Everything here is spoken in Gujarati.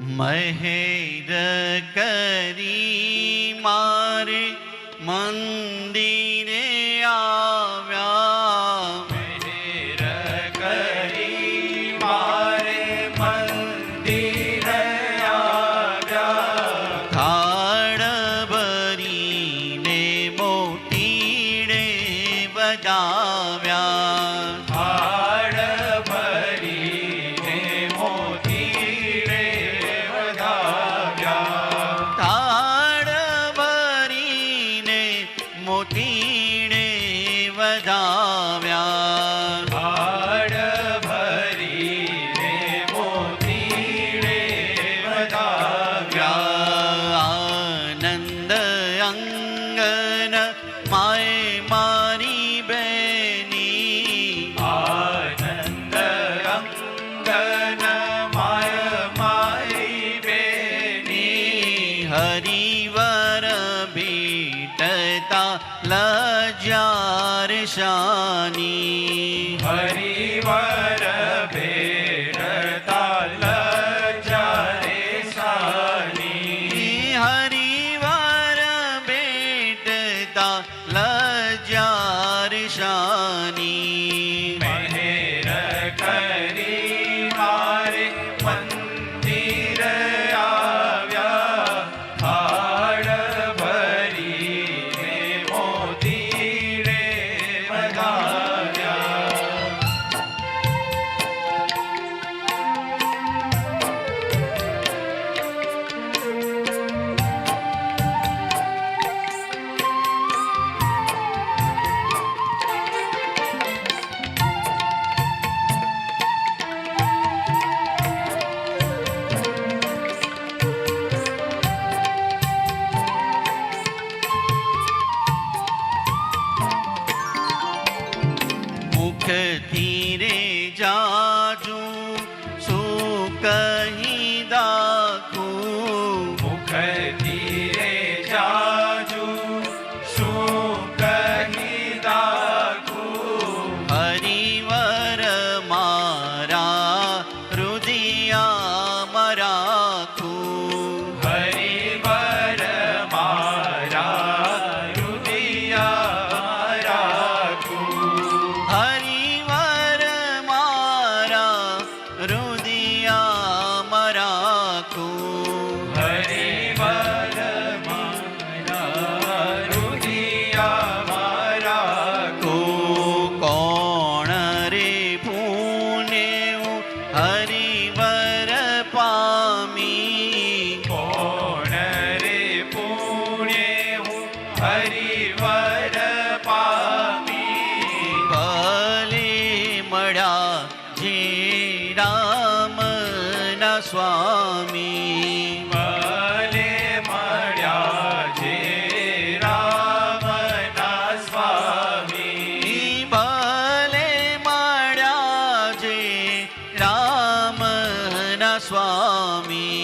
મહેર કરી મારે મંદિરે આવ્યા, મહેર કરી મારે મંદિરે આવ્યા, થાળ ભરીને મોતીડે બજાવ્યા, થાળ ભરીને મોતીડે વધાવ્યા, થાળ ભરીને મોતીડે વધાવ્યા, થાળ ભરીને મોતીડે વધાવ્યા, આનંદ અંગન માય મારી બેની, આનંદ અંગન માય મારી બેની, હરિવર ભેટતા લજાર શાની, હરિવર ભેટતા લજારે સાની, હરિવર ભેટતા લજાર શાની, મહેર કરી મારે મંદિર આવ્યા, થાળ ભરીને મોતીડે વધાવ્યા, મુખથી રે જાજુ શું કહી દાખું, મુખથી રે જાજુ શું કહી દાખું, હરિવર મારા હૃદયામાં રાખું, હરિવર મારા હૃદયા રાખું, હરિવર મારા હૃદયામાં રાખું, હરિવર મારા હૃદયા રાખું, કોણ રે પુણે હરિવર પામી, કોણ રે પુણે હું હરિવર પામી, ભલે મળ્યા જે રામના સ્વામી, ભલે મળ્યા જે રામના સ્વામી, ભલે મળ્યા જે રામના સ્વામી,